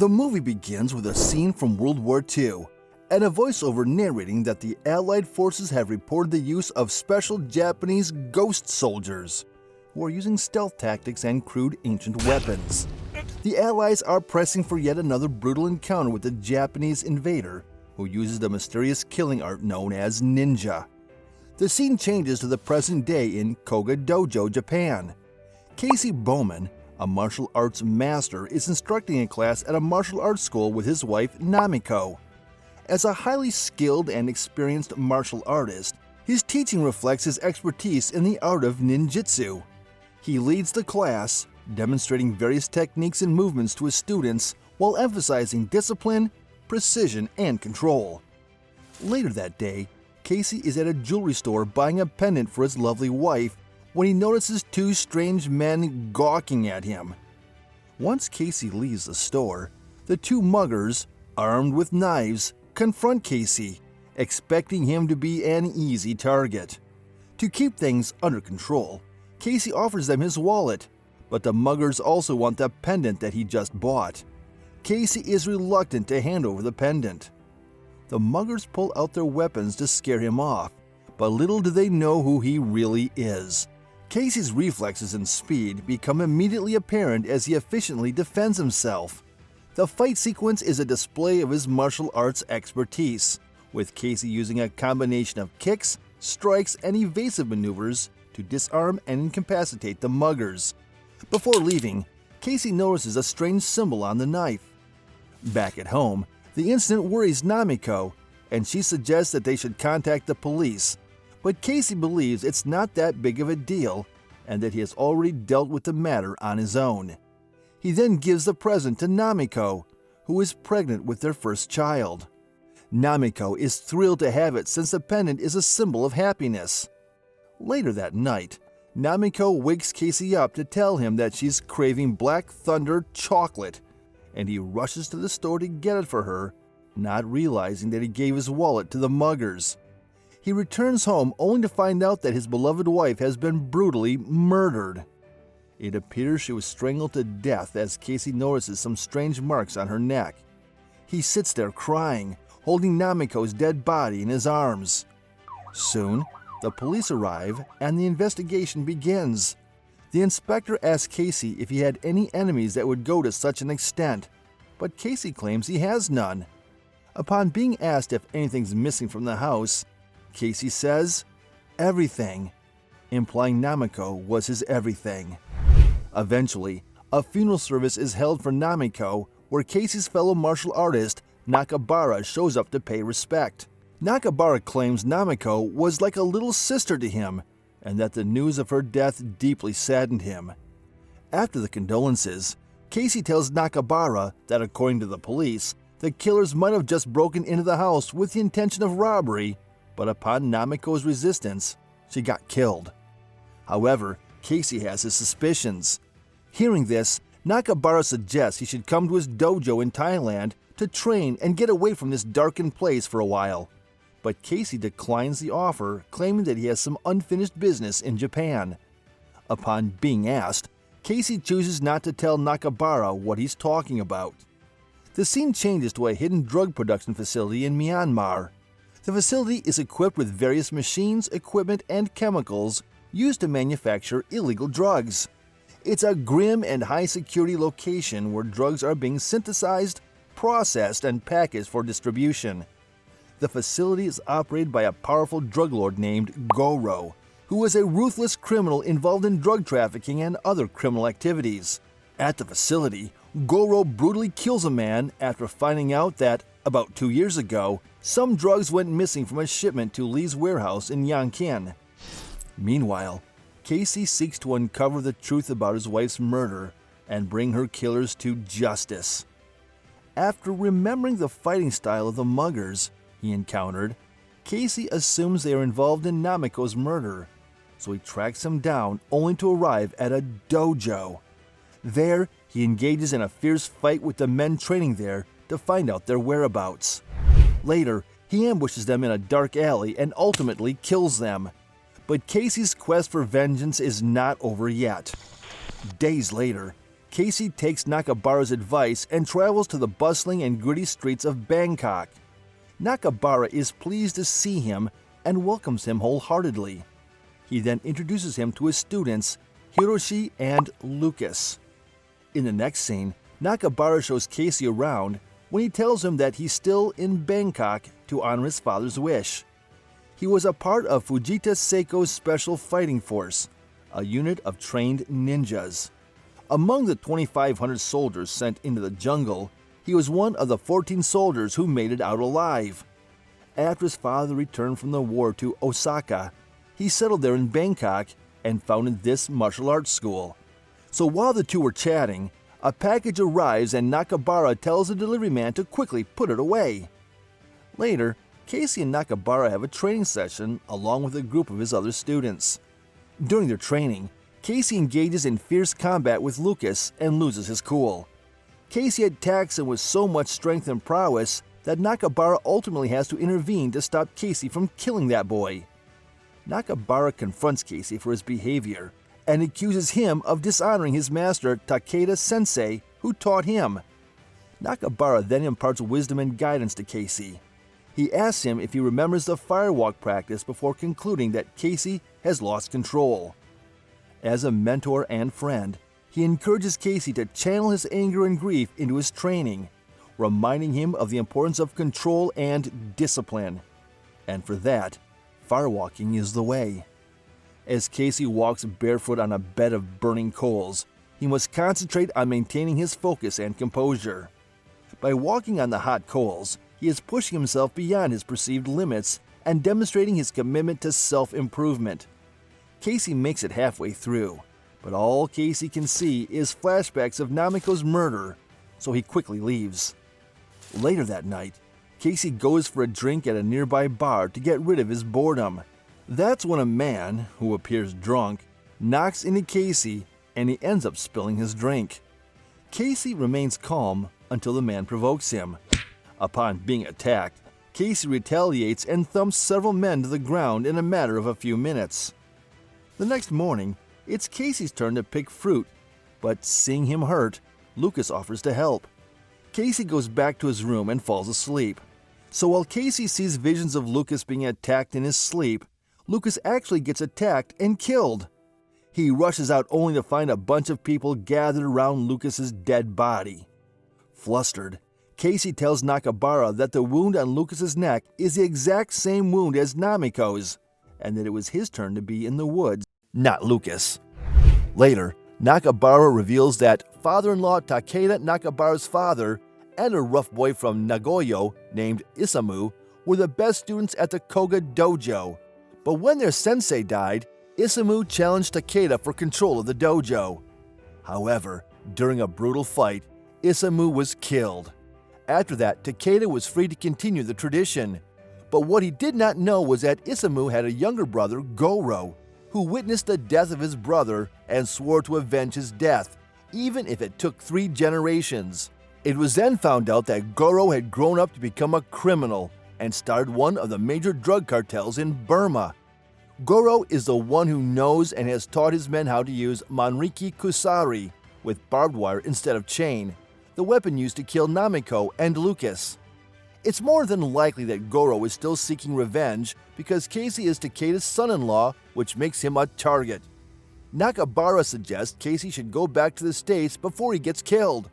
The movie begins with a scene from World War II and a voiceover narrating that the Allied forces have reported the use of special Japanese ghost soldiers who are using stealth tactics and crude ancient weapons. The Allies are pressing for yet another brutal encounter with the Japanese invader who uses the mysterious killing art known as ninja. The scene changes to the present day in Koga Dojo, Japan. Casey Bowman, a martial arts master, is instructing a class at a martial arts school with his wife Namiko. As a highly skilled and experienced martial artist, his teaching reflects his expertise in the art of ninjutsu. He leads the class, demonstrating various techniques and movements to his students while emphasizing discipline, precision, and control. Later that day, Casey is at a jewelry store buying a pendant for his lovely wife when he notices two strange men gawking at him. Once Casey leaves the store, the two muggers, armed with knives, confront Casey, expecting him to be an easy target. To keep things under control, Casey offers them his wallet, but the muggers also want the pendant that he just bought. Casey is reluctant to hand over the pendant. The muggers pull out their weapons to scare him off, but little do they know who he really is. Casey's reflexes and speed become immediately apparent as he efficiently defends himself. The fight sequence is a display of his martial arts expertise, with Casey using a combination of kicks, strikes, and evasive maneuvers to disarm and incapacitate the muggers. Before leaving, Casey notices a strange symbol on the knife. Back at home, the incident worries Namiko, and she suggests that they should contact the police. But Casey believes it's not that big of a deal and that he has already dealt with the matter on his own. He then gives the present to Namiko, who is pregnant with their first child. Namiko is thrilled to have it since the pendant is a symbol of happiness. Later that night, Namiko wakes Casey up to tell him that she's craving Black Thunder chocolate, and he rushes to the store to get it for her, not realizing that he gave his wallet to the muggers. He returns home only to find out that his beloved wife has been brutally murdered. It appears she was strangled to death as Casey notices some strange marks on her neck. He sits there crying, holding Namiko's dead body in his arms. Soon, the police arrive and the investigation begins. The inspector asks Casey if he had any enemies that would go to such an extent, but Casey claims he has none. Upon being asked if anything's missing from the house, Casey says, "Everything," implying Namiko was his everything. Eventually, a funeral service is held for Namiko, where Casey's fellow martial artist, Nakabara, shows up to pay respect. Nakabara claims Namiko was like a little sister to him, and that the news of her death deeply saddened him. After the condolences, Casey tells Nakabara that according to the police, the killers might have just broken into the house with the intention of robbery, but upon Namiko's resistance, she got killed. However, Casey has his suspicions. Hearing this, Nakabara suggests he should come to his dojo in Thailand to train and get away from this darkened place for a while. But Casey declines the offer, claiming that he has some unfinished business in Japan. Upon being asked, Casey chooses not to tell Nakabara what he's talking about. The scene changes to a hidden drug production facility in Myanmar. The facility is equipped with various machines, equipment, and chemicals used to manufacture illegal drugs. It's a grim and high-security location where drugs are being synthesized, processed, and packaged for distribution. The facility is operated by a powerful drug lord named Goro, who is a ruthless criminal involved in drug trafficking and other criminal activities. At the facility, Goro brutally kills a man after finding out that, about 2 years ago, some drugs went missing from a shipment to Lee's warehouse in Yanqian. Meanwhile, Casey seeks to uncover the truth about his wife's murder and bring her killers to justice. After remembering the fighting style of the muggers he encountered, Casey assumes they are involved in Namiko's murder, so he tracks them down only to arrive at a dojo. There, he engages in a fierce fight with the men training there to find out their whereabouts. Later, he ambushes them in a dark alley and ultimately kills them. But Casey's quest for vengeance is not over yet. Days later, Casey takes Nakabara's advice and travels to the bustling and gritty streets of Bangkok. Nakabara is pleased to see him and welcomes him wholeheartedly. He then introduces him to his students, Hiroshi and Lucas. In the next scene, Nakabara shows Casey around when he tells him that he's still in Bangkok to honor his father's wish. He was a part of Fujita Seiko's Special Fighting Force, a unit of trained ninjas. Among the 2,500 soldiers sent into the jungle, he was one of the 14 soldiers who made it out alive. After his father returned from the war to Osaka, he settled there in Bangkok and founded this martial arts school. So while the two were chatting, a package arrives and Nakabara tells the delivery man to quickly put it away. Later, Casey and Nakabara have a training session along with a group of his other students. During their training, Casey engages in fierce combat with Lucas and loses his cool. Casey attacks him with so much strength and prowess that Nakabara ultimately has to intervene to stop Casey from killing that boy. Nakabara confronts Casey for his behavior and accuses him of dishonoring his master Takeda-sensei, who taught him. Nakabara then imparts wisdom and guidance to Casey. He asks him if he remembers the firewalk practice before concluding that Casey has lost control. As a mentor and friend, he encourages Casey to channel his anger and grief into his training, reminding him of the importance of control and discipline. And for that, firewalking is the way. As Casey walks barefoot on a bed of burning coals, he must concentrate on maintaining his focus and composure. By walking on the hot coals, he is pushing himself beyond his perceived limits and demonstrating his commitment to self-improvement. Casey makes it halfway through, but all Casey can see is flashbacks of Namiko's murder, so he quickly leaves. Later that night, Casey goes for a drink at a nearby bar to get rid of his boredom. That's when a man, who appears drunk, knocks into Casey and he ends up spilling his drink. Casey remains calm until the man provokes him. Upon being attacked, Casey retaliates and thumps several men to the ground in a matter of a few minutes. The next morning, it's Casey's turn to pick fruit, but seeing him hurt, Lucas offers to help. Casey goes back to his room and falls asleep. So while Casey sees visions of Lucas being attacked in his sleep, Lucas actually gets attacked and killed. He rushes out only to find a bunch of people gathered around Lucas's dead body. Flustered, Casey tells Nakabara that the wound on Lucas's neck is the exact same wound as Namiko's, and that it was his turn to be in the woods, not Lucas. Later, Nakabara reveals that father-in-law Takeda Nakabara's father and a rough boy from Nagoyo named Isamu were the best students at the Koga dojo. But when their sensei died, Isamu challenged Takeda for control of the dojo. However, during a brutal fight, Isamu was killed. After that, Takeda was free to continue the tradition. But what he did not know was that Isamu had a younger brother, Goro, who witnessed the death of his brother and swore to avenge his death, even if it took 3 generations. It was then found out that Goro had grown up to become a criminal and started one of the major drug cartels in Burma. Goro is the one who knows and has taught his men how to use Manriki Kusari, with barbed wire instead of chain, the weapon used to kill Namiko and Lucas. It's more than likely that Goro is still seeking revenge because Casey is Takeda's son-in-law, which makes him a target. Nakabara suggests Casey should go back to the States before he gets killed.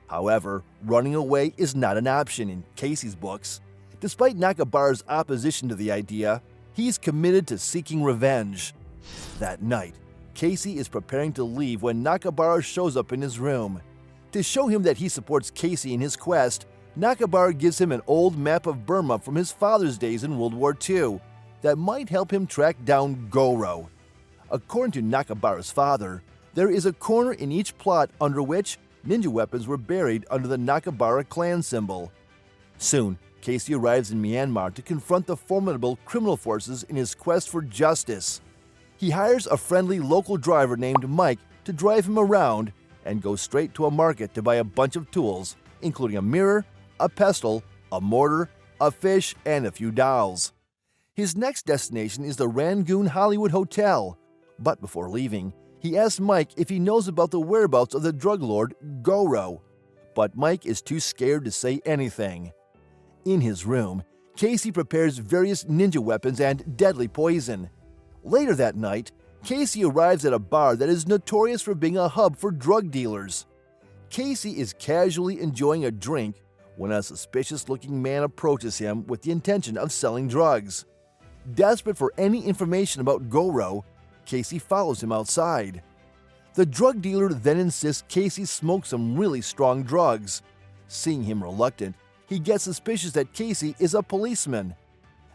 However, running away is not an option in Casey's books. Despite Nakabara's opposition to the idea, he's committed to seeking revenge. That night, Casey is preparing to leave when Nakabara shows up in his room. To show him that he supports Casey in his quest, Nakabara gives him an old map of Burma from his father's days in World War II that might help him track down Goro. According to Nakabara's father, there is a corner in each plot under which ninja weapons were buried under the Nakabara clan symbol. Soon, Casey arrives in Myanmar to confront the formidable criminal forces in his quest for justice. He hires a friendly local driver named Mike to drive him around and goes straight to a market to buy a bunch of tools, including a mirror, a pestle, a mortar, a fish, and a few dolls. His next destination is the Rangoon Hollywood Hotel, but before leaving, He asks Mike if he knows about the whereabouts of the drug lord Goro, but Mike is too scared to say anything. In his room, Casey prepares various ninja weapons and deadly poison. Later that night, Casey arrives at a bar that is notorious for being a hub for drug dealers. Casey is casually enjoying a drink when a suspicious-looking man approaches him with the intention of selling drugs. Desperate for any information about Goro, Casey follows him outside. The drug dealer then insists Casey smoke some really strong drugs. Seeing him reluctant, he gets suspicious that Casey is a policeman.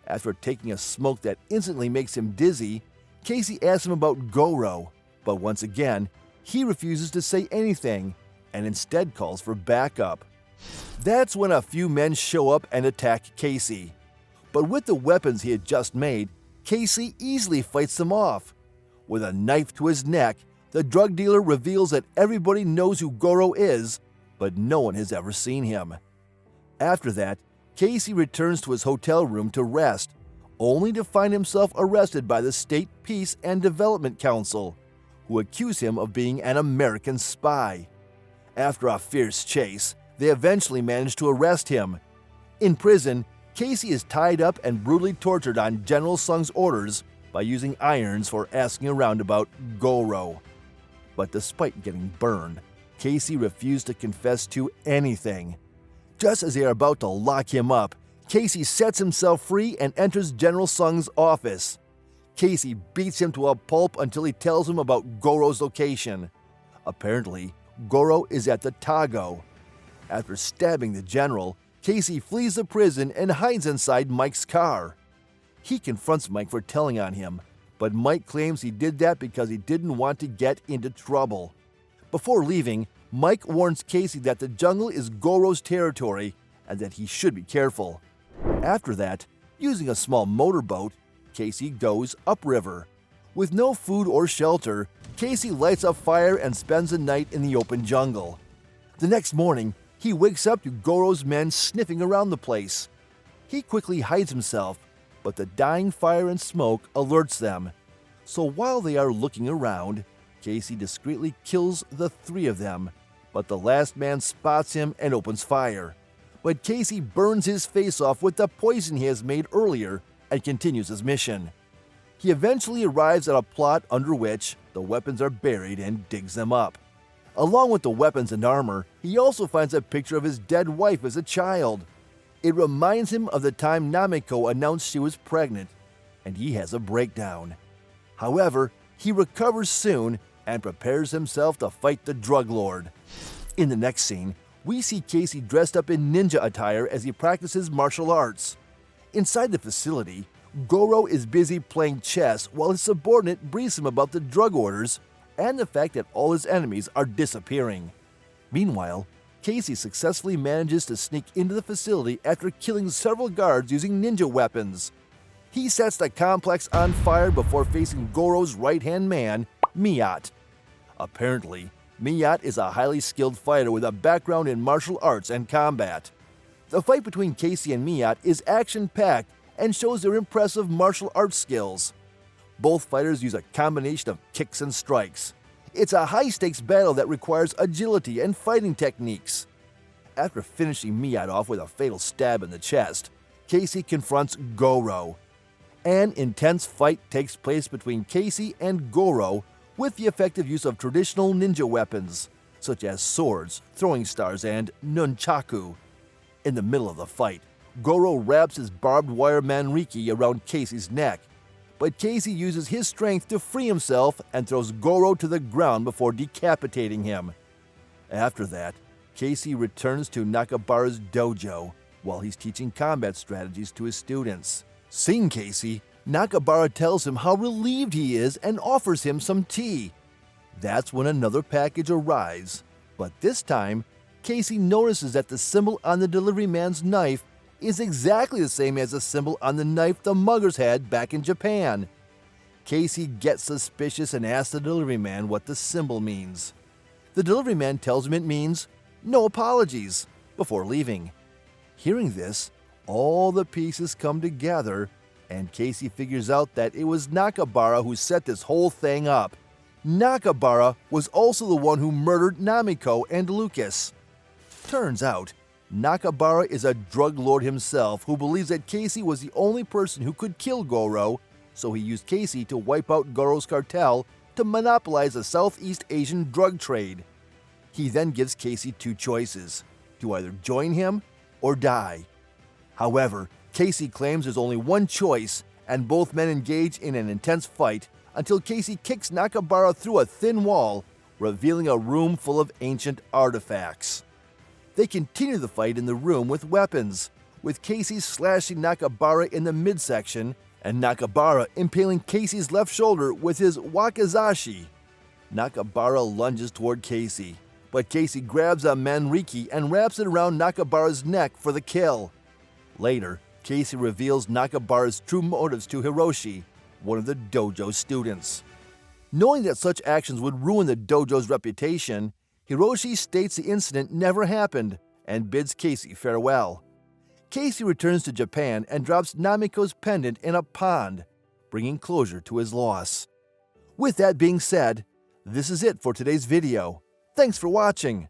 After taking a smoke that instantly makes him dizzy, Casey asks him about Goro, but once again, he refuses to say anything and instead calls for backup. That's when a few men show up and attack Casey. But with the weapons he had just made, Casey easily fights them off. With a knife to his neck, the drug dealer reveals that everybody knows who Goro is, but no one has ever seen him. After that, Casey returns to his hotel room to rest, only to find himself arrested by the State Peace and Development Council, who accuse him of being an American spy. After a fierce chase, they eventually manage to arrest him. In prison, Casey is tied up and brutally tortured on General Sung's orders by using irons for asking around about Goro. But despite getting burned, Casey refused to confess to anything. Just as they are about to lock him up, Casey sets himself free and enters General Sung's office. Casey beats him to a pulp until he tells him about Goro's location. Apparently, Goro is at the Tago. After stabbing the general, Casey flees the prison and hides inside Mike's car. He confronts Mike for telling on him, but Mike claims he did that because he didn't want to get into trouble. Before leaving, Mike warns Casey that the jungle is Goro's territory and that he should be careful. After that, using a small motorboat, Casey goes upriver. With no food or shelter, Casey lights a fire and spends the night in the open jungle. The next morning, he wakes up to Goro's men sniffing around the place. He quickly hides himself, but the dying fire and smoke alerts them. So while they are looking around, Casey discreetly kills the three of them, but the last man spots him and opens fire. But Casey burns his face off with the poison he has made earlier and continues his mission. He eventually arrives at a plot under which the weapons are buried and digs them up. Along with the weapons and armor, he also finds a picture of his dead wife as a child. It reminds him of the time Namiko announced she was pregnant, and he has a breakdown. However, he recovers soon and prepares himself to fight the drug lord. In the next scene, we see Casey dressed up in ninja attire as he practices martial arts. Inside the facility, Goro is busy playing chess while his subordinate briefs him about the drug orders and the fact that all his enemies are disappearing. Meanwhile, Casey successfully manages to sneak into the facility after killing several guards using ninja weapons. He sets the complex on fire before facing Goro's right-hand man, Miyat. Apparently, Miyat is a highly skilled fighter with a background in martial arts and combat. The fight between Casey and Miyat is action-packed and shows their impressive martial arts skills. Both fighters use a combination of kicks and strikes. It's a high-stakes battle that requires agility and fighting techniques. After finishing Miyat off with a fatal stab in the chest, Casey confronts Goro. An intense fight takes place between Casey and Goro with the effective use of traditional ninja weapons, such as swords, throwing stars, and nunchaku. In the middle of the fight, Goro wraps his barbed wire manriki around Casey's neck, but Casey uses his strength to free himself and throws Goro to the ground before decapitating him. After that, Casey returns to Nakabara's dojo while he's teaching combat strategies to his students. Seeing Casey, Nakabara tells him how relieved he is and offers him some tea. That's when another package arrives, but this time, Casey notices that the symbol on the delivery man's knife is exactly the same as the symbol on the knife the muggers had back in Japan. Casey gets suspicious and asks the delivery man what the symbol means. The delivery man tells him it means, "No apologies," before leaving. Hearing this, all the pieces come together, and Casey figures out that it was Nakabara who set this whole thing up. Nakabara was also the one who murdered Namiko and Lucas. Turns out, Nakabara is a drug lord himself who believes that Casey was the only person who could kill Goro, so he used Casey to wipe out Goro's cartel to monopolize the Southeast Asian drug trade. He then gives Casey two choices, to either join him or die. However, Casey claims there's only one choice, and both men engage in an intense fight until Casey kicks Nakabara through a thin wall, revealing a room full of ancient artifacts. They continue the fight in the room with weapons, with Casey slashing Nakabara in the midsection and Nakabara impaling Casey's left shoulder with his wakizashi. Nakabara lunges toward Casey, but Casey grabs a manriki and wraps it around Nakabara's neck for the kill. Later, Casey reveals Nakabara's true motives to Hiroshi, one of the dojo's students. Knowing that such actions would ruin the dojo's reputation, Hiroshi states the incident never happened and bids Casey farewell. Casey returns to Japan and drops Namiko's pendant in a pond, bringing closure to his loss. With that being said, this is it for today's video. Thanks for watching.